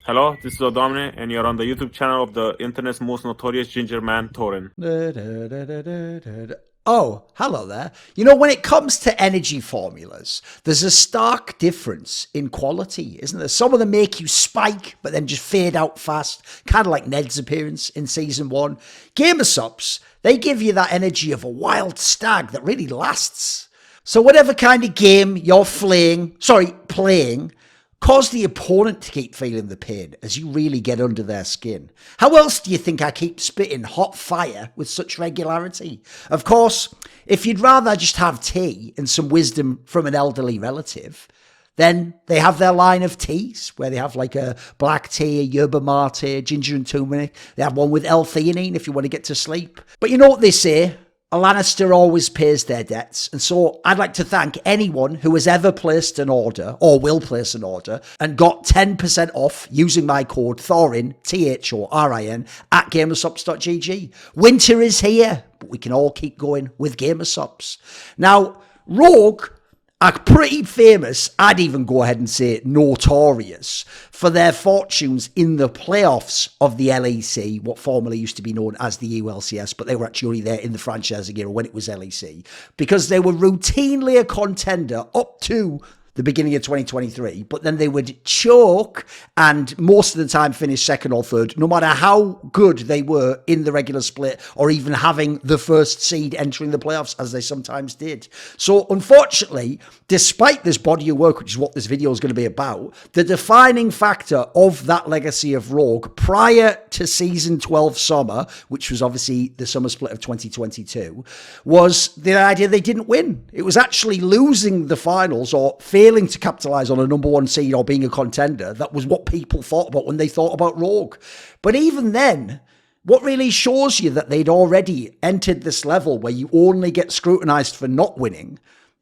Hello, this is Odomne, and you're on the YouTube channel of the internet's most notorious ginger man, Thorin. Oh, hello there. You know, when it comes to energy formulas, there's a stark difference in quality, isn't there? Some of them make you spike, but then just fade out fast, kind of like Ned's appearance in Season 1. Gamer Subs, they give you that energy of a wild stag that really lasts. So whatever kind of game you're playing, cause the opponent to keep feeling the pain as you really get under their skin. How else do you think I keep spitting hot fire with such regularity? Of course, if you'd rather just have tea and some wisdom from an elderly relative, then they have their line of teas where they have like a black tea, a yerba mate, ginger and turmeric. They have one with L-theanine if you want to get to sleep. But you know what they say? A Lannister always pays their debts, and so I'd like to thank anyone who has ever placed an order, or will place an order, and got 10% off using my code Thorin, Thorin, at gamersubs.gg. Winter is here, but we can all keep going with Gamersubs. Now, Rogue are pretty famous, I'd even go ahead and say notorious, for their fortunes in the playoffs of the LEC, what formerly used to be known as the ULCS, but they were actually only there in the franchising era when it was LEC, because they were routinely a contender up to the beginning of 2023, but then they would choke and most of the time finish second or third, no matter how good they were in the regular split or even having the first seed entering the playoffs, as they sometimes did. So unfortunately, despite this body of work, which is what this video is going to be about, the defining factor of that legacy of Rogue prior to Season 12 summer, which was obviously the summer split of 2022, was the idea they didn't win. It was actually losing the finals or failing to capitalise on a number one seed or being a contender. That was what people thought about when they thought about Rogue. But even then, what really shows you that they'd already entered this level where you only get scrutinised for not winning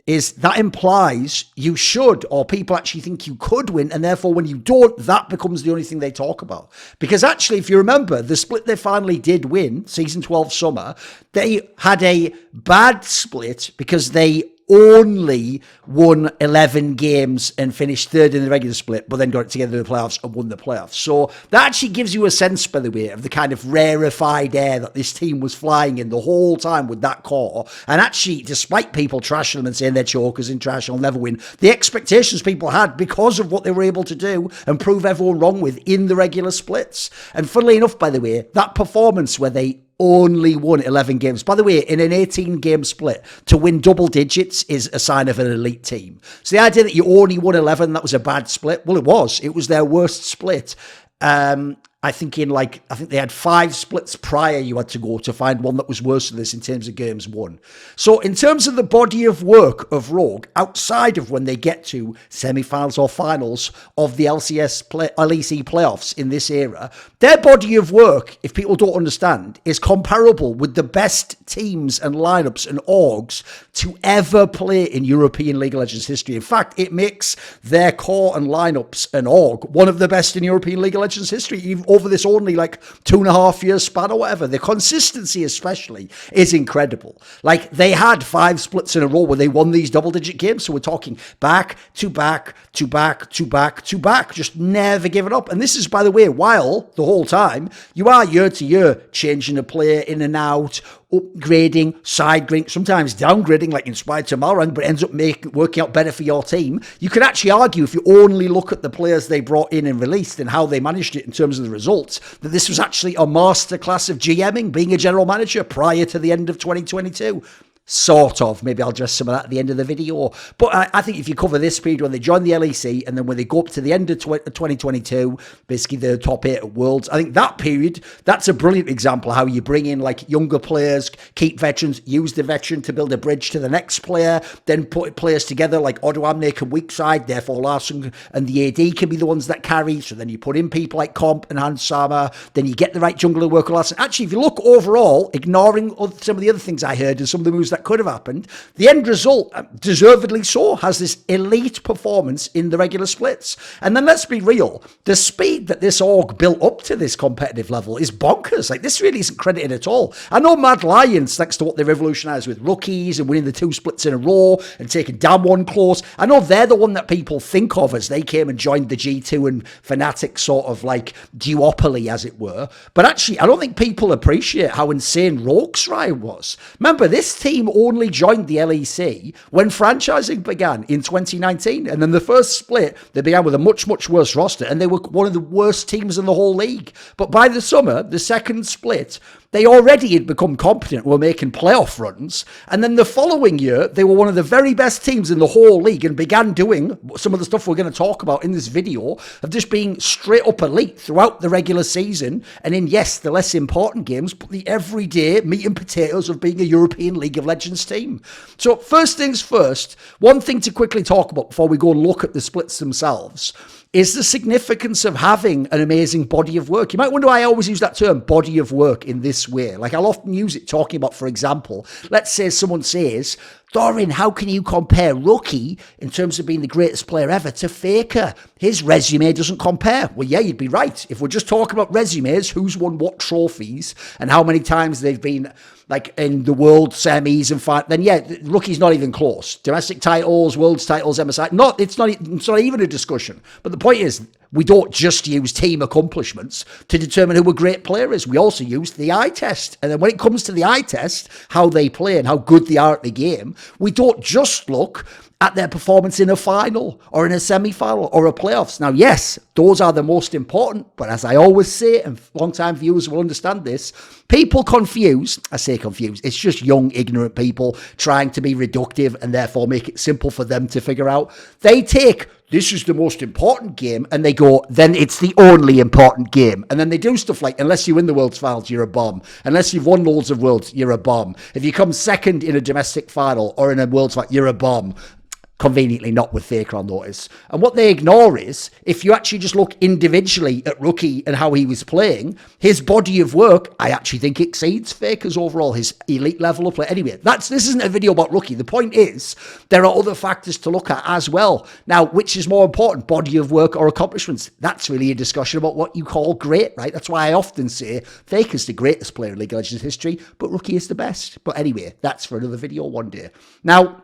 is that implies you should, or people actually think you could win, and therefore when you don't, that becomes the only thing they talk about. Because actually, if you remember, the split they finally did win, Season 12 summer, they had a bad split because they only won 11 games and finished third in the regular split, but then got it together in the playoffs and won the playoffs. So that actually gives you a sense, by the way, of the kind of rarefied air that this team was flying in the whole time with that core. And actually, despite people trashing them and saying they're chokers and trash and will never win, the expectations people had because of what they were able to do and prove everyone wrong with in the regular splits. And funnily enough, by the way, that performance where they only won 11 games. By the way, in an 18-game split, to win double digits is a sign of an elite team. So the idea that you only won 11, that was a bad split, well, it was. It was their worst split. I think they had 5 splits prior you had to go to find one that was worse than this in terms of games won. So in terms of the body of work of Rogue, outside of when they get to semi-finals or finals of the LEC playoffs in this era, their body of work, if people don't understand, is comparable with the best teams and lineups and orgs to ever play in European League of Legends history. In fact, it makes their core and lineups and org one of the best in European League of Legends history, even over this only like 2.5 years span or whatever. The consistency especially is incredible. Like they had 5 splits in a row where they won these double-digit games. So we're talking back to back to back to back to back, just never giving up. And this is, by the way, while the whole time you are year to year changing a player in and out, upgrading, side grading, sometimes downgrading like Inspired Tamarang, but ends up working out better for your team. You could actually argue, if you only look at the players they brought in and released and how they managed it in terms of the results, that this was actually a masterclass of GMing, being a general manager prior to the end of 2022. Sort of. Maybe I'll address some of that at the end of the video. But I think if you cover this period when they join the LEC and then when they go up to the end of 2022, basically the top 8 at Worlds, I think that period, that's a brilliant example of how you bring in like younger players, keep veterans, use the veteran to build a bridge to the next player, then put players together like Odoamne can weak side, therefore Larson and the AD can be the ones that carry. So then you put in people like Comp and Hans Sama, then you get the right jungler worker Larson. Actually, if you look overall, ignoring some of the other things I heard and some of the moves that could have happened. The end result, deservedly so, has this elite performance in the regular splits. And then let's be real, the speed that this org built up to this competitive level is bonkers. Like, this really isn't credited at all. I know Mad Lions, thanks to what they revolutionised with rookies and winning the 2 splits in a row and taking damn one close, I know they're the one that people think of as they came and joined the G2 and Fnatic sort of like duopoly, as it were. But actually, I don't think people appreciate how insane Rogue's ride was. Remember, this team only joined the LEC when franchising began in 2019. And then the first split, they began with a much, much worse roster, and they were one of the worst teams in the whole league. But by the summer, the second split, they already had become competent, were making playoff runs. And then the following year, they were one of the very best teams in the whole league and began doing some of the stuff we're going to talk about in this video of just being straight up elite throughout the regular season. And in, yes, the less important games, but the everyday meat and potatoes of being a European League of Legends team. So first things first, one thing to quickly talk about before we go and look at the splits themselves is the significance of having an amazing body of work. You might wonder why I always use that term, body of work, in this way. Like, I'll often use it talking about, for example, let's say someone says, Thorin, how can you compare Rookie in terms of being the greatest player ever to Faker? His resume doesn't compare. Well, yeah, you'd be right. If we're just talking about resumes, who's won what trophies and how many times they've been like in the world semis and fight, then yeah, Rookie's not even close. Domestic titles, world's titles, MSI, it's not even a discussion. But the point is, we don't just use team accomplishments to determine who a great player is. We also use the eye test. And then when it comes to the eye test, how they play and how good they are at the game, we don't just look at their performance in a final or in a semi-final or a playoffs. Now, yes, those are the most important, but as I always say, and long-time viewers will understand this, people confuse, I say confuse, it's just young, ignorant people trying to be reductive and therefore make it simple for them to figure out. They take, this is the most important game, and they go, then it's the only important game. And then they do stuff like, unless you win the World's Finals, you're a bomb. Unless you've won loads of Worlds, you're a bomb. If you come second in a domestic final or in a World's Final, you're a bomb. Conveniently not with Faker on notice. And what they ignore is, if you actually just look individually at Rookie and how he was playing, his body of work, I actually think exceeds Faker's overall, his elite level of play. Anyway, this isn't a video about Rookie. The point is, there are other factors to look at as well. Now, which is more important, body of work or accomplishments? That's really a discussion about what you call great, right? That's why I often say Faker's the greatest player in League of Legends history, but Rookie is the best. But anyway, that's for another video one day. Now,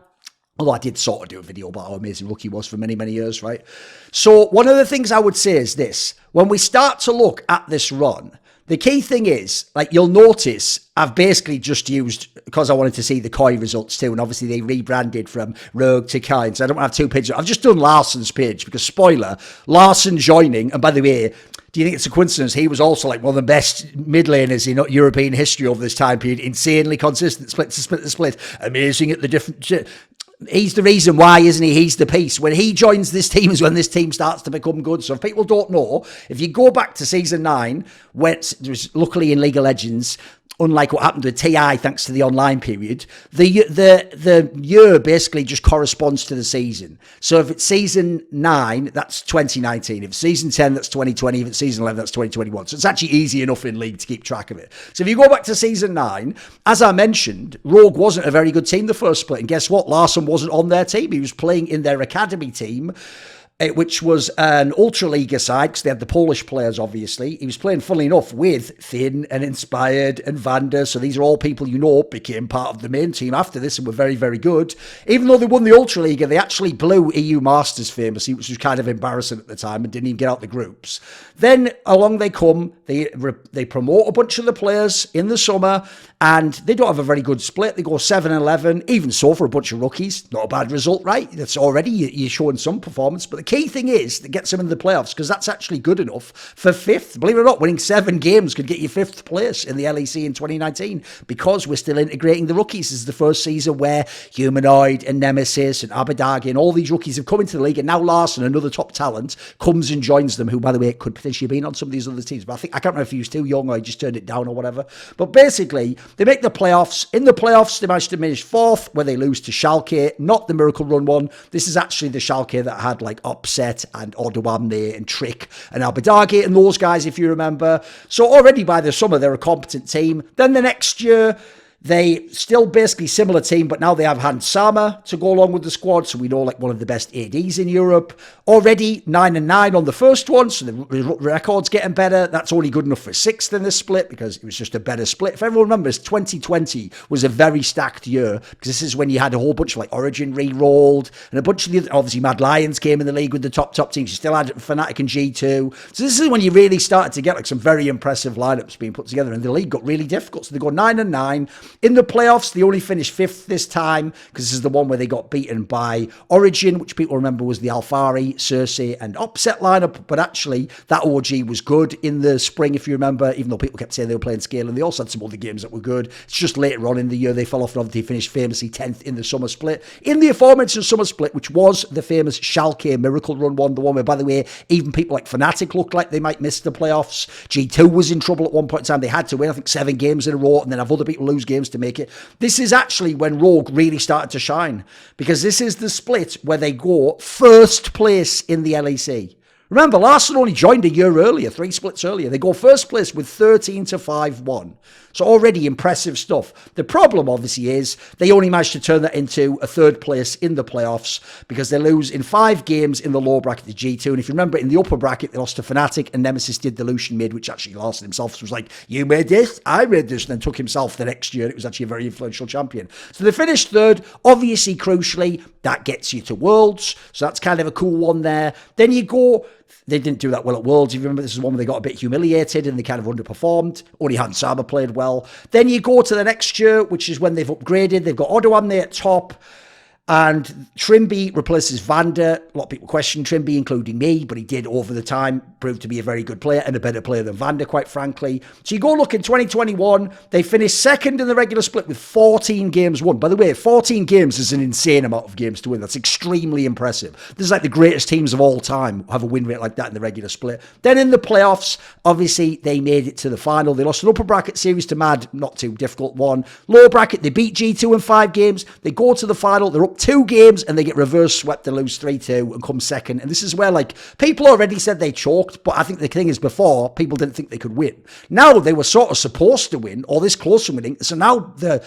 although I did sort of do a video about how amazing Rookie was for many, many years, right? So one of the things I would say is this. When we start to look at this run, the key thing is, like, you'll notice I've basically just used, because I wanted to see the Koi results too, and obviously they rebranded from Rogue to Koi, so I don't have 2 pages. I've just done Larsen's page, because spoiler, Larsen joining, and by the way, do you think it's a coincidence? He was also like one of the best mid laners in European history over this time period. Insanely consistent, split to split to split. Amazing at the different shit. He's the reason why, isn't he? He's the piece. When he joins this team is when this team starts to become good. So if people don't know, if you go back to Season 9, when there was luckily in League of Legends, unlike what happened with TI thanks to the online period, the year basically just corresponds to the season. So if it's Season 9, that's 2019. If it's Season 10, that's 2020. If it's Season 11, that's 2021. So it's actually easy enough in League to keep track of it. So if you go back to Season 9, as I mentioned, Rogue wasn't a very good team the first split. And guess what? Larsen wasn't on their team. He was playing in their academy team, which was an Ultra League side, because they had the Polish players, obviously. He was playing, funnily enough, with Finn and Inspired and Vander. So these are all people you know became part of the main team after this and were very, very good. Even though they won the Ultra League, they actually blew EU Masters famously, which was kind of embarrassing at the time and didn't even get out the groups. Then along they come, they promote a bunch of the players in the summer, and they don't have a very good split. They go 7-11, even so for a bunch of rookies. Not a bad result, right? That's already, you're showing some performance. But the key thing is that gets them into the playoffs, because that's actually good enough for 5th. Believe it or not, winning 7 games could get you 5th place in the LEC in 2019, because we're still integrating the rookies. This is the first season where Humanoid and Nemesis and Abadagi and all these rookies have come into the league, and now Larsen, another top talent, comes and joins them, who, by the way, could potentially have been on some of these other teams. But I can't remember if he was too young or he just turned it down or whatever. But basically, they make the playoffs. In the playoffs, they managed to finish 4th, where they lose to Schalke, not the Miracle Run one. This is actually the Schalke that had like Upset and Odawamne and Trick and Abadagi and those guys, if you remember. So already by the summer, they're a competent team. Then the next year, They still basically similar team, but now they have Hans Sama to go along with the squad, so we know like one of the best ADs in Europe. Already 9-9 on the first one, so the record's getting better. That's only good enough for 6th in this split because it was just a better split. If everyone remembers, 2020 was a very stacked year because this is when you had a whole bunch of like Origin re-rolled and a bunch of the other, obviously Mad Lions came in the league with the top teams. You still had Fnatic and G2. So this is when you really started to get like some very impressive lineups being put together, and the league got really difficult. So they go 9-9. In the playoffs, they only finished 5th this time because this is the one where they got beaten by Origin, which people remember was the Alfari, Cersei, and Upset lineup. But actually, that OG was good in the spring, if you remember, even though people kept saying they were playing scale, and they also had some other games that were good. It's just later on in the year they fell off and obviously finished famously 10th in the summer split. In the aforementioned summer split, which was the famous Schalke Miracle Run one, the one where, by the way, even people like Fnatic looked like they might miss the playoffs. G2 was in trouble at one point in time. They had to win, I think, 7 games in a row and then have other people lose games to make it. This is actually when Rogue really started to shine, because this is the split where they go first place in the LEC. Remember, Larson only joined a year earlier, 3 splits earlier. They go first place with 13-5-1. So already impressive stuff. The problem, obviously, is they only managed to turn that into a 3rd place in the playoffs because they lose in 5 games in the lower bracket to G2. And if you remember, in the upper bracket, they lost to Fnatic, and Nemesis did the Lucian mid, which actually Larson himself was like, you made this, I made this, and then took himself the next year. It was actually a very influential champion. So they finished 3rd. Obviously, crucially, that gets you to Worlds. So that's kind of a cool one there. Then you go... They didn't do that well at Worlds. If you remember, this is one where they got a bit humiliated and they kind of underperformed. Only Hans Sama played well. Then you go to the next year, which is when they've upgraded. They've got Odoam there at top. And Trimby replaces Vander. A lot of people question Trimby, including me, but he did over the time prove to be a very good player and a better player than Vander, quite frankly. So you go look in 2021, they finished 2nd in the regular split with 14 games won. By the way, 14 games is an insane amount of games to win. That's extremely impressive. This is like the greatest teams of all time have a win rate like that in the regular split. Then in the playoffs, obviously, they made it to the final. They lost an upper bracket series to Mad, not too difficult one. Lower bracket, they beat G2 in 5 games. They go to the final, they're up 2 games and they get reverse swept and lose 3-2 and come 2nd. And this is where, like, people already said they choked, but I think the thing is before, people didn't think they could win. Now they were sort of supposed to win or this close to winning. So now the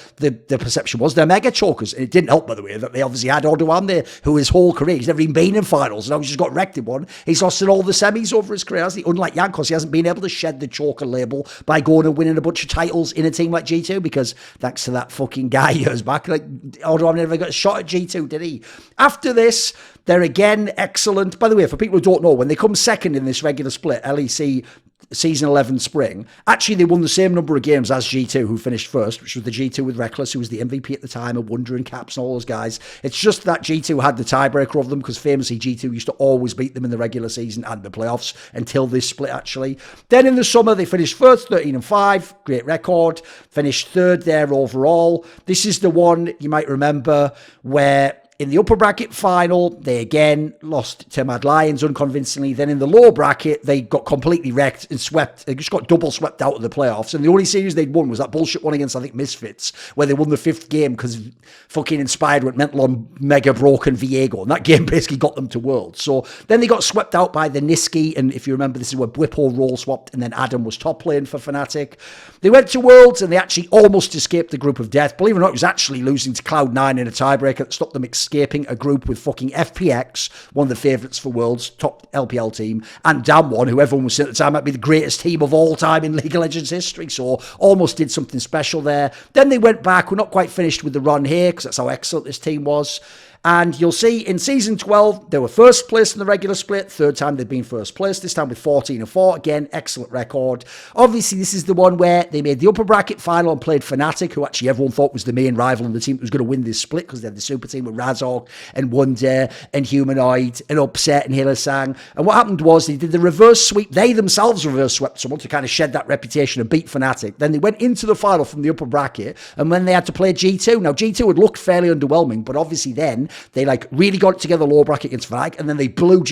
perception was they're mega chokers. And it didn't help, by the way, that they obviously had Odoam there, who his whole career, he's never even been in finals. Now he's just got wrecked in one. He's lost in all the semis over his career, hasn't he? Unlike Jankos, he hasn't been able to shed the choker label by going and winning a bunch of titles in a team like G2 because thanks to that fucking guy years back, like Odoam never got a shot at G2, did he? After this, they're again excellent. By the way, for people who don't know, when they come 2nd in this regular split, LEC season 11 spring, actually they won the same number of games as G2, who finished 1st, which was the G2 with Reckless, who was the MVP at the time, and Wonder and Caps and all those guys. It's just that G2 had the tiebreaker of them because famously G2 used to always beat them in the regular season and the playoffs until this split, actually. Then in the summer, they finished 1st, 13-5, great record, finished 3rd there overall. This is the one you might remember where in the upper bracket final, they again lost to Mad Lions unconvincingly. Then in the lower bracket, they got completely wrecked and swept. They just got double swept out of the playoffs. And the only series they'd won was that bullshit one against, I think, Misfits, where they won the 5th game because fucking Inspired went mental on Mega Broken Viego. And that game basically got them to Worlds. So then they got swept out by the Niski. And if you remember, this is where Whippo role swapped and then Adam was top lane for Fnatic. They went to Worlds and they actually almost escaped the group of death. Believe it or not, it was actually losing to Cloud9 in a tiebreaker that stopped them escaping a group with fucking FPX, one of the favourites for Worlds, top LPL team, and Damwon, who everyone was saying at the time might be the greatest team of all time in League of Legends history, so almost did something special there. Then they went back, we're not quite finished with the run here, because that's how excellent this team was. And you'll see in season 12, they were 1st place in the regular split. 3rd time they've been 1st place, this time with 14-4. Again, excellent record. Obviously, this is the one where they made the upper bracket final and played Fnatic, who actually everyone thought was the main rival and the team that was going to win this split because they had the super team with Razork and Wonder and Humanoid and Upset and Hillesang. And what happened was they did the reverse sweep. They themselves reverse swept someone to kind of shed that reputation and beat Fnatic. Then they went into the final from the upper bracket, and when they had to play G2. Now, G2 had looked fairly underwhelming, but obviously then they like really got it together lower bracket against Fnatic, and then they blew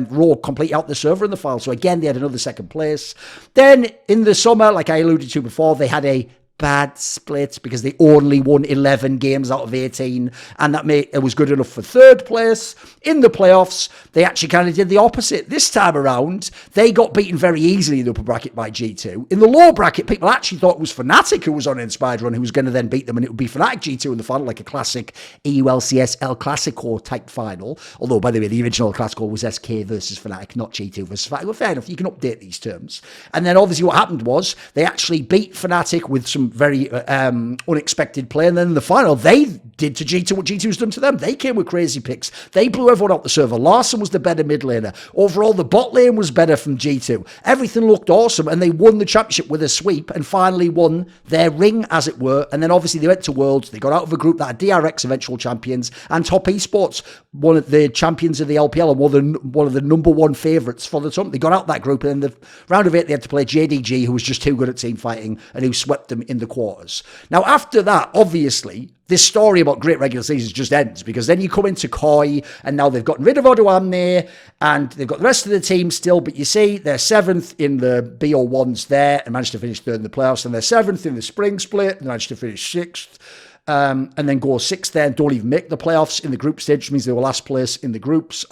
Rogue completely out the server in the final. So again, they had another 2nd place. Then in the summer, like I alluded to before, they had a bad split because they only won 11 games out of 18, and it was good enough for third place. In the playoffs, they actually kind of did the opposite. This time around, they got beaten very easily in the upper bracket by G2. In the lower bracket, people actually thought it was Fnatic who was on an inspired run, who was going to then beat them, and it would be Fnatic G2 in the final, like a classic EULCS El Clasico type final. Although, by the way, the original El Clasico was SK versus Fnatic, not G2 versus Fnatic. Well, fair enough, you can update these terms. And then obviously what happened was they actually beat Fnatic with some very unexpected play, and then in the final they did to G2 what G2's done to them. They came with crazy picks. They blew everyone out the server. Larson was the better mid laner. Overall, the bot lane was better from G2. Everything looked awesome, and they won the championship with a sweep and finally won their ring, as it were. And then obviously they went to Worlds. They got out of a group that had DRX eventual champions and Top Esports, one of the champions of the LPL and one of the number one favourites for the tournament. They got out that group, and in the round of 8 they had to play JDG, who was just too good at team fighting and who swept them in the quarters. Now, after that, obviously, this story about great regular seasons just ends, because then you come into Koi, and now they've gotten rid of Odoam there, and they've got the rest of the team still, but you see, they're 7th in the BO1s there, and managed to finish 3rd in the playoffs, and they're 7th in the spring split, and managed to finish 6th, and then go 6th there, and don't even make the playoffs in the group stage, which means they were last place in the groups.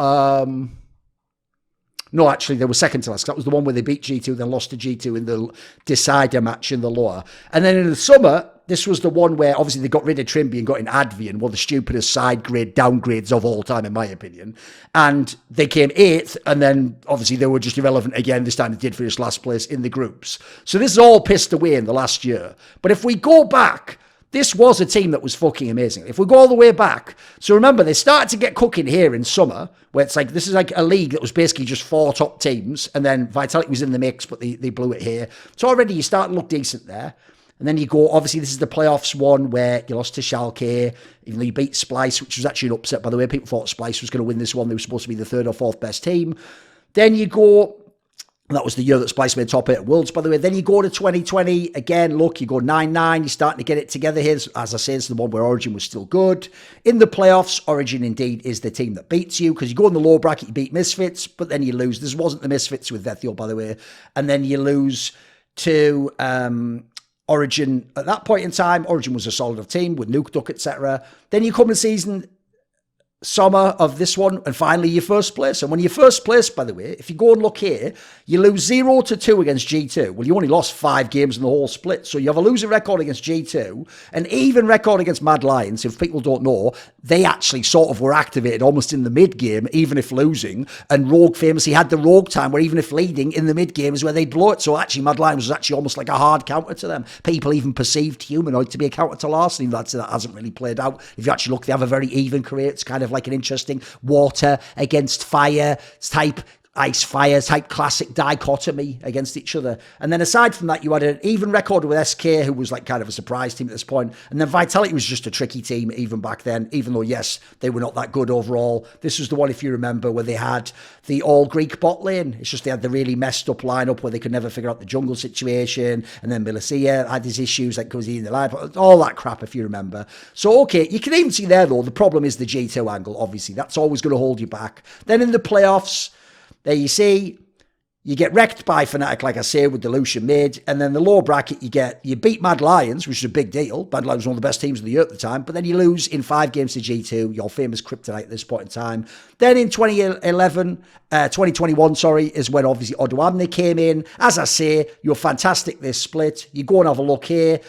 No, actually, they were second to last. That was the one where they beat G2, then lost to G2 in the decider match in the lower. And then in the summer, this was the one where obviously they got rid of Trimby and got in Advian, one of the stupidest side grade downgrades of all time, in my opinion. And they came 8th, and then obviously they were just irrelevant again. This time they did finish last place in the groups. So this is all pissed away in the last year. But if we go back, this was a team that was fucking amazing. If we go all the way back, so remember, they started to get cooking here in summer, where it's like, this is like a league that was basically just 4 top teams, and then Vitality was in the mix, but they blew it here. So already you start to look decent there. And then you go, obviously this is the playoffs one where you lost to Schalke, even though you beat Splice, which was actually an upset, by the way. People thought Splice was going to win this one. They were supposed to be the 3rd or 4th best team. Then you go, and that was the year that Splice made top 8 at Worlds, by the way. Then you go to 2020. Again, look, you go 9-9. You're starting to get it together here. As I say, it's the one where Origin was still good. In the playoffs, Origin indeed is the team that beats you, because you go in the lower bracket, you beat Misfits, but then you lose. This wasn't the Misfits with Vethiel, by the way. And then you lose to Origin. At that point in time, Origin was a solid of team with Nuke Duck, etc. Then you come to summer of this one, and finally your first place. And when you're first place, by the way, if you go and look here, you lose 0-2 against G2. Well, you only lost 5 games in the whole split, so you have a losing record against G2, an even record against Mad Lions. If people don't know, they actually sort of were activated almost in the mid game, even if losing, and Rogue famously had the Rogue time, where even if leading in the mid game is where they'd blow it. So actually Mad Lions was actually almost like a hard counter to them. People even perceived Humanoid to be a counter to Larson. That hasn't really played out. If you actually look, they have a very even career. It's kind of like an interesting water against fire type, ice fire type classic dichotomy against each other. And then aside from that, you had an even record with SK, who was like kind of a surprise team at this point. And then Vitality was just a tricky team even back then, even though, yes, they were not that good overall. This was the one, if you remember, where they had the all-Greek bot lane. It's just they had the really messed up lineup where they could never figure out the jungle situation. And then Milicia had these issues like Cozy in the line, all that crap, if you remember. So, okay, you can even see there, though, the problem is the G2 angle, obviously. That's always going to hold you back. Then in the playoffs, there you see, you get wrecked by Fnatic, like I say, with the Lucian mid. And then the lower bracket, you beat Mad Lions, which is a big deal. Mad Lions was one of the best teams of the year at the time. But then you lose in 5 games to G2, your famous kryptonite at this point in time. Then in 2021, is when obviously Odoamne came in. As I say, you're fantastic this split. You go and have a look here.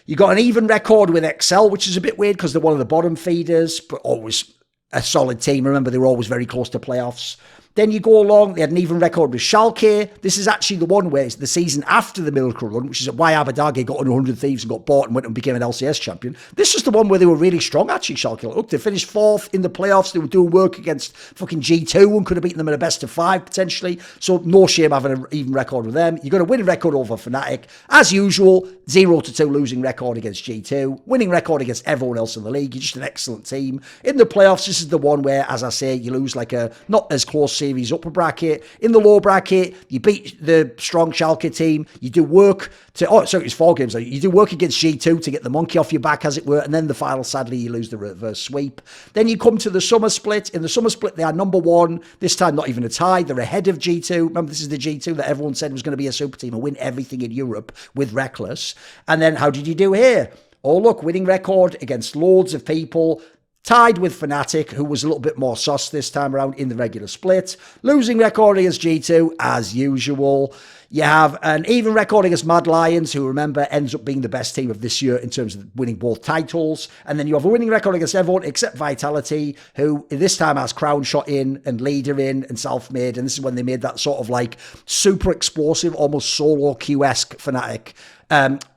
You got an even record with Excel, which is a bit weird because they're one of the bottom feeders, but always a solid team. Remember, they were always very close to playoffs. Then you go along, they had an even record with Schalke. This is actually the one where it's the season after the miracle run, which is why Abadage got on 100 Thieves and got bought and went and became an LCS champion. This is the one where they were really strong, actually, Schalke. Look, they finished 4th in the playoffs. They were doing work against fucking G2 and could have beaten them in a best of 5, potentially. So no shame having an even record with them. You're going to win a record over Fnatic. As usual, 0-2 losing record against G2. Winning record against everyone else in the league. You're just an excellent team. In the playoffs, this is the one where, as I say, you lose like a not as close series upper bracket. In the lower bracket, you beat the strong Schalke team. You do work to, it was 4 games. You do work against G2 to get the monkey off your back, as it were. And then the final, sadly, you lose the reverse sweep. Then you come to the summer split. In the summer split, they are number 1. This time, not even a tie. They're ahead of G2. Remember, this is the G2 that everyone said was going to be a super team and win everything in Europe with Reckless. And then how did you do here? Oh, look, winning record against loads of people. Tied with Fnatic, who was a little bit more sus this time around in the regular split. Losing record against G2, as usual. You have an even record against Mad Lions, who, remember, ends up being the best team of this year in terms of winning both titles. And then you have a winning record against everyone except Vitality, who this time has Crown Shot in and Leader in and Self-Made. And this is when they made that sort of like super explosive, almost solo Q-esque Fnatic.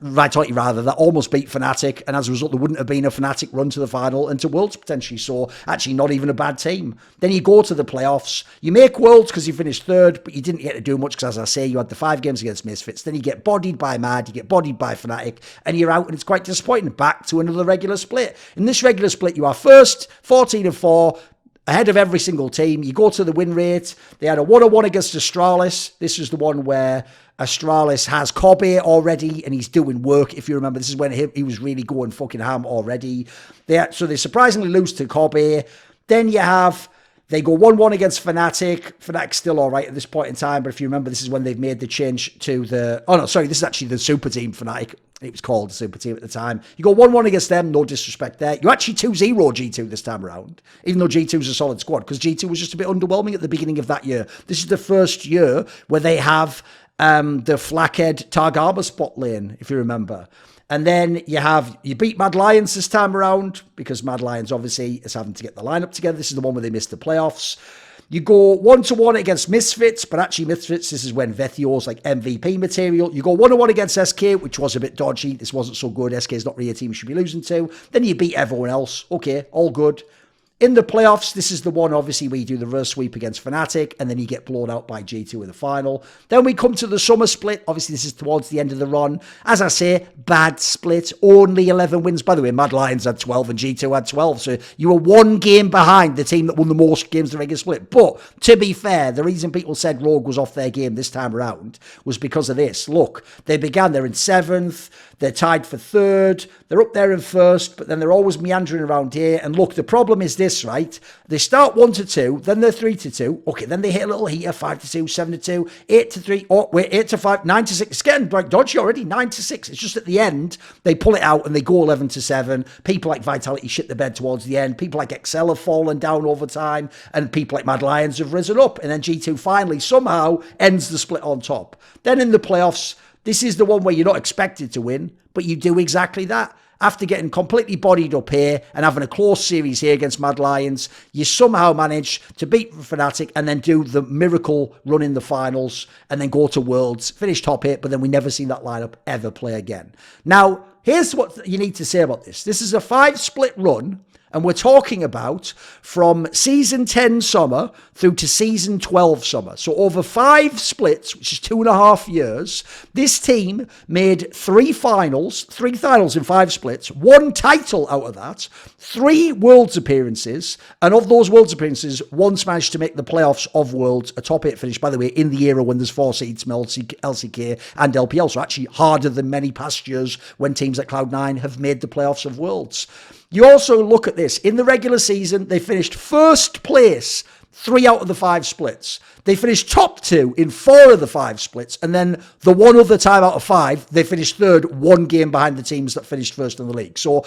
Vitality rather, that almost beat Fnatic, and as a result there wouldn't have been a Fnatic run to the final and to Worlds potentially, so actually not even a bad team. Then you go to the playoffs, you make Worlds because you finished 3rd, but you didn't get to do much because, as I say, you had the 5 games against Misfits. Then you get bodied by Mad, you get bodied by Fnatic, and you're out, and it's quite disappointing. Back to another regular split. In this regular split you are first, 14-4, ahead of every single team. You go to the win rate. They had a 1-1 against Astralis. This is the one where Astralis has Kobe already, and he's doing work. If you remember, this is when he was really going fucking ham already. So they surprisingly lose to Kobe. Then they go 1-1 against Fnatic. Fnatic's still all right at this point in time, but if you remember, this is when they've made the change to this is actually the super team Fnatic. It was called the super team at the time. You go 1-1 against them, no disrespect there. You actually 2-0 G2 this time around, even though G2's a solid squad, because G2 was just a bit underwhelming at the beginning of that year. This is the first year where they have the Flackhead Targama spot lane, if you remember. And then you beat Mad Lions this time around, because Mad Lions obviously is having to get the lineup together. This is the one where they missed the playoffs. You go 1-1 against Misfits, but actually Misfits, this is when Vethio's like MVP material. You go 1-1 against SK, which was a bit dodgy. This wasn't so good. SK is not really a team you should be losing to. Then you beat everyone else. Okay, all good. In the playoffs, this is the one, obviously, where you do the reverse sweep against Fnatic, and then you get blown out by G2 in the final. Then we come to the summer split. Obviously, this is towards the end of the run. As I say, bad split. Only 11 wins. By the way, Mad Lions had 12 and G2 had 12. So you were 1 game behind the team that won the most games in the regular split. But, to be fair, the reason people said Rogue was off their game this time around was because of this. Look, they're in 7th. They're tied for 3rd. They're up there in 1st, but then they're always meandering around here. And look, the problem is this, right? They start 1-2, then they're 3-2. Okay, then they hit a little heater, 5-2, 7-2, 8-3. Oh, wait, 8-5, 9-6. It's getting like dodgy already, 9-6. It's just at the end, they pull it out and they go 11-7. People like Vitality shit the bed towards the end. People like Excel have fallen down over time. And people like Mad Lions have risen up. And then G2 finally somehow ends the split on top. Then in the playoffs, this is the one where you're not expected to win, but you do exactly that. After getting completely bodied up here and having a close series here against Mad Lions, you somehow manage to beat Fnatic and then do the miracle run in the finals and then go to Worlds, finish top 8, but then we never seen that lineup ever play again. Now, here's what you need to say about this. This is a 5-split run, and we're talking about from season 10 summer through to season 12 summer. So over 5 splits, which is 2.5 years, this team made 3 finals in 5 splits, 1 title out of that, 3 Worlds appearances, and of those Worlds appearances, once managed to make the playoffs of Worlds, a top 8 finish, by the way, in the era when there's 4 seeds from LCK and LPL, so actually harder than many past years when teams like Cloud9 have made the playoffs of Worlds. You also look at this. In the regular season, they finished 1st place 3 out of the 5 splits. They finished top 2 in 4 of the 5 splits. And then the one other time out of 5, they finished 3rd, 1 game behind the teams that finished 1st in the league. So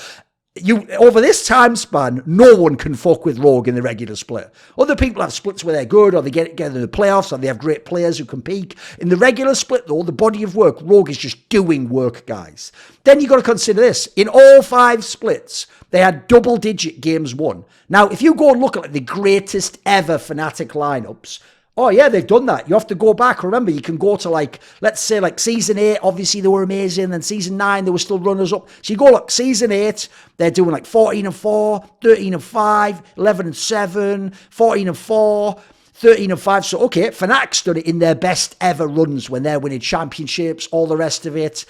over this time span, no one can fuck with Rogue in the regular split. Other people have splits where they're good, or they get together in the playoffs, or they have great players who can peak. In the regular split, though, the body of work, Rogue is just doing work, guys. Then you've got to consider this. In all 5 splits, they had double-digit games won. Now, if you go and look at the greatest ever Fnatic lineups, oh, yeah, they've done that. You have to go back. Remember, you can go to, let's say, season 8. Obviously, they were amazing. Then season 9, they were still runners-up. So you go, season 8, they're doing, 14-4, 13-5, 11-7, 14-4, 13-5. So, okay, Fnatic's done it in their best ever runs when they're winning championships, all the rest of it.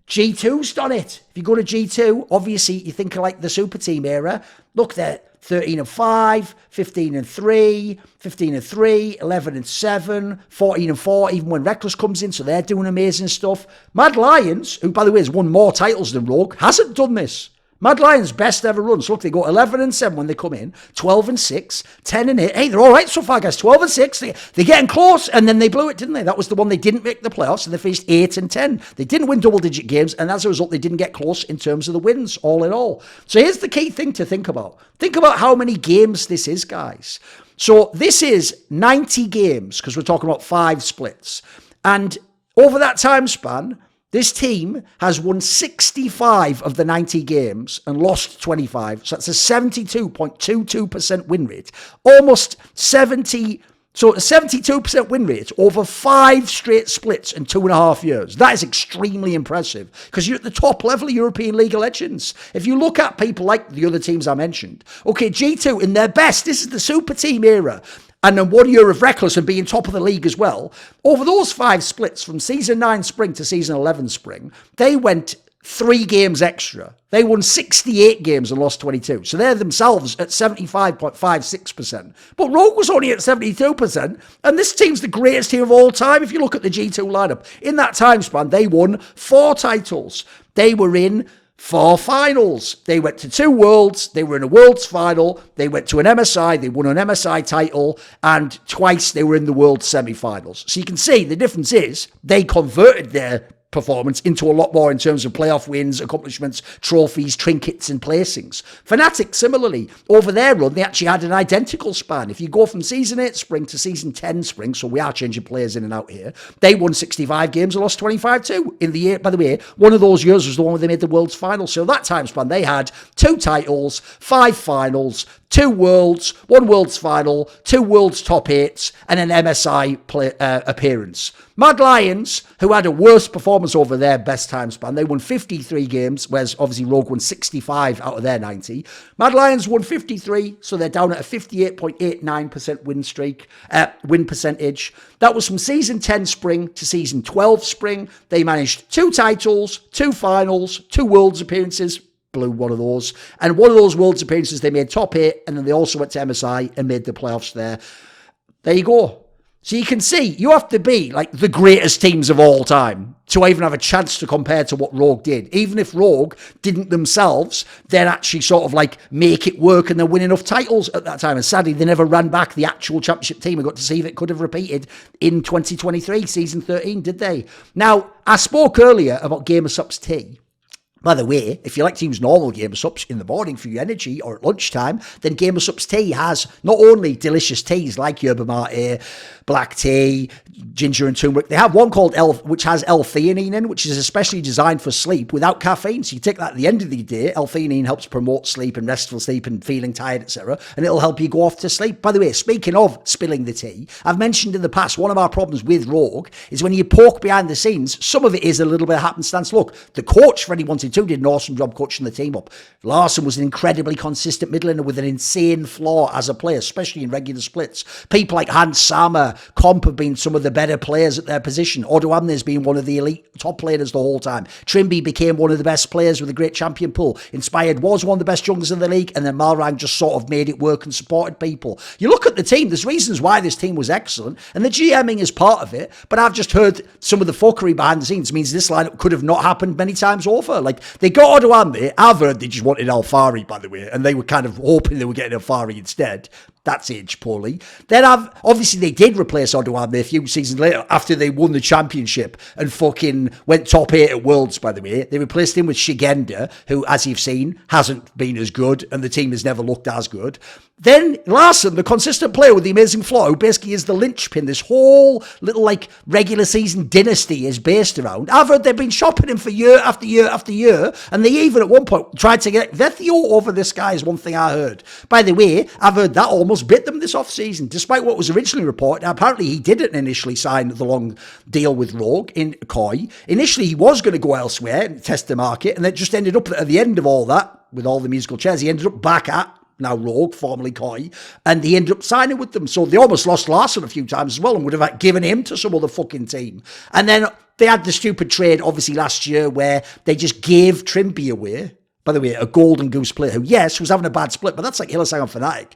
G2's done it. If you go to G2, obviously you think of like the super team era. Look, they're 13-5, 15-3, 15-3, 11-7, 14-4, even when Reckless comes in, so they're doing amazing stuff. Mad Lions, who by the way has won more titles than Rogue, hasn't done this. Mad Lions' best ever run. So look, they go 11-7 when they come in, 12-6, 10-8. Hey, they're all right so far, guys. 12-6. They're getting close, and then they blew it, didn't they? That was the one they didn't make the playoffs, and they finished 8-10. They didn't win double-digit games, and as a result, they didn't get close in terms of the wins, all in all. So here's the key thing to think about. Think about how many games this is, guys. So this is 90 games, because we're talking about 5 splits. And over that time span, this team has won 65 of the 90 games and lost 25. So that's a 72.22% win rate. Almost 70. So a 72% win rate over 5 straight splits in 2.5 years. That is extremely impressive because you're at the top level of European League of Legends. If you look at people like the other teams I mentioned, okay, G2 in their best, this is the super team era. And then 1 year of Reckless and being top of the league as well. Over those 5 splits from season 9 spring to season 11 spring, they went 3 games extra. They won 68 games and lost 22. So they're themselves at 75.56%. But Rogue was only at 72%. And this team's the greatest team of all time if you look at the G2 lineup. In that time span, they won 4 titles. They were in 4 finals. They went to 2 Worlds. They were in a Worlds final. They went to an MSI. They won an MSI title. And twice they were in the World semi-finals. So you can see the difference is they converted their performance into a lot more in terms of playoff wins, accomplishments, trophies, trinkets and placings. Fnatic, similarly, over their run, they actually had an identical span. If you go from season 8 spring to season 10 spring, so we are changing players in and out here, they won 65 games and lost 25 too. In the year, by the way, one of those years was the one where they made the World's final. So that time span, they had 2 titles, 5 finals, 2 Worlds, 1 Worlds final, 2 Worlds top 8s, and an MSI appearance. Mad Lions, who had a worse performance over their best time span, they won 53 games, whereas obviously Rogue won 65 out of their 90. Mad Lions won 53, so they're down at a 58.89% win percentage. That was from season 10 spring to season 12 spring. They managed 2 titles, 2 finals, 2 Worlds appearances, blew one of those, and one of those Worlds appearances they made top 8, and then they also went to MSI and made the playoffs there. There you go. So you can see, you have to be like the greatest teams of all time to even have a chance to compare to what Rogue did. Even if Rogue didn't themselves then actually sort of like make it work and then win enough titles at that time. And sadly, they never ran back the actual championship team. We got to see if it could have repeated in 2023, season 13, did they? Now, I spoke earlier about Gamer Sup's tea. By the way, if you like to use normal Gamer Sups in the morning for your energy or at lunchtime, then Gamer Sups tea has not only delicious teas like yerba mate, black tea, ginger and turmeric. They have one called which has L-theanine in, which is especially designed for sleep without caffeine. So you take that at the end of the day. L-theanine helps promote sleep and restful sleep and feeling tired, etc. And it'll help you go off to sleep. By the way, speaking of spilling the tea, I've mentioned in the past, one of our problems with Rogue is when you poke behind the scenes, some of it is a little bit of happenstance. Look, the coach, Freddie wanted to, did an awesome job coaching the team up. Larson was an incredibly consistent middle laner with an insane flaw as a player, especially in regular splits. People like Hans Sama, Comp have been some of the better players at their position. Odoamne's been one of the elite top players the whole time. Trimby became one of the best players with a great champion pool. Inspired was one of the best junglers in the league, and then Malrang just sort of made it work and supported people. You look at the team, there's reasons why this team was excellent, and the GMing is part of it, but I've just heard some of the fuckery behind the scenes means this lineup could have not happened many times over. Like, they got Odoamne, I've heard they just wanted Alfari, by the way, and they were kind of hoping they were getting Alfari instead. That's aged poorly. Then obviously they did replace Odoamne a few seasons later after they won the championship and fucking went top 8 at Worlds, by the way. They replaced him with Shigenda, who, as you've seen, hasn't been as good, and the team has never looked as good. Then Larson, the consistent player with the amazing flaw, who basically is the linchpin this whole little like regular season dynasty is based around. I've heard they've been shopping him for year after year after year, and they even at one point tried to get Vethio over this guy is one thing I heard. By the way, I've heard that almost bit them this off-season, despite what was originally reported. Apparently he didn't initially sign the long deal with Rogue in Koi. Initially he was going to go elsewhere and test the market, and it just ended up at the end of all that, with all the musical chairs, he ended up back at now Rogue, formerly Koi, and he ended up signing with them. So they almost lost Larson a few times as well and would have given him to some other fucking team. And then they had the stupid trade, obviously, last year where they just gave Trimby away. By the way, a Golden Goose player who, yes, was having a bad split, but that's like Hillsong and Fnatic.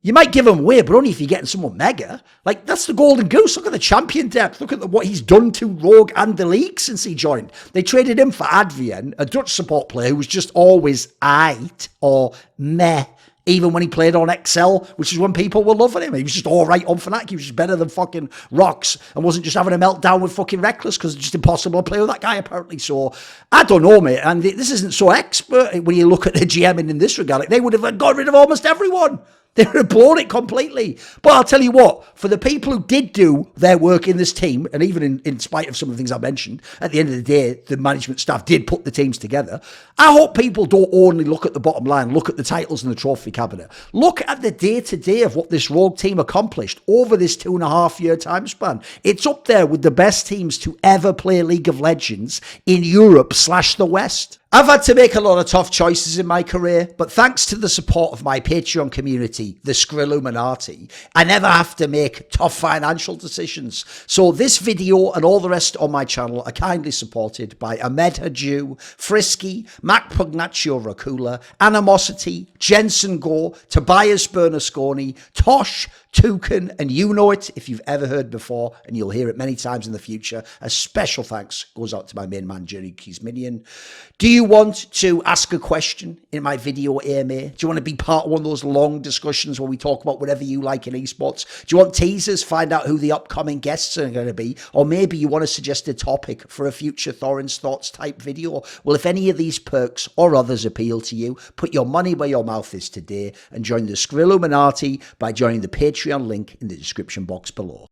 You might give him away, but only if you're getting someone mega. Like, that's the Golden Goose. Look at the champion depth. Look at what he's done to Rogue and the league since he joined. They traded him for Advian, a Dutch support player who was just always aight or meh, even when he played on XL, which is when people were loving him. He was just all right on Fnatic. He was just better than fucking Rocks and wasn't just having a meltdown with fucking Reckless because it's just impossible to play with that guy, apparently. So, I don't know, mate. And this isn't so expert when you look at the GMing in this regard. Like, they would have got rid of almost everyone. They would have blown it completely. But I'll tell you what, for the people who did do their work in this team, and even in spite of some of the things I mentioned, at the end of the day, the management staff did put the teams together. I hope people don't only look at the bottom line, look at the titles and the trophy cabinet. Look at the day-to-day of what this Rogue team accomplished over this 2.5-year time span. It's up there with the best teams to ever play League of Legends in Europe/the West. I've had to make a lot of tough choices in my career, but thanks to the support of my Patreon community, the Skrilluminati, I never have to make tough financial decisions. So this video and all the rest on my channel are kindly supported by Ahmed Hadjou, Frisky, Mac Pugnatio Rajcula, Animosity, Jensen Goh, Tobias Bernasconi, Tosh, Torin, and you know it if you've ever heard before, and you'll hear it many times in the future. A special thanks goes out to my main man, Jerry Keys Minion. Do you want to ask a question in my video AMA? Do you want to be part of one of those long discussions where we talk about whatever you like in esports? Do you want teasers, find out who the upcoming guests are going to be? Or maybe you want to suggest a topic for a future Thorin's Thoughts type video? Well, if any of these perks or others appeal to you, put your money where your mouth is today and join the Skrilluminati by joining the Patreon link in the description box below.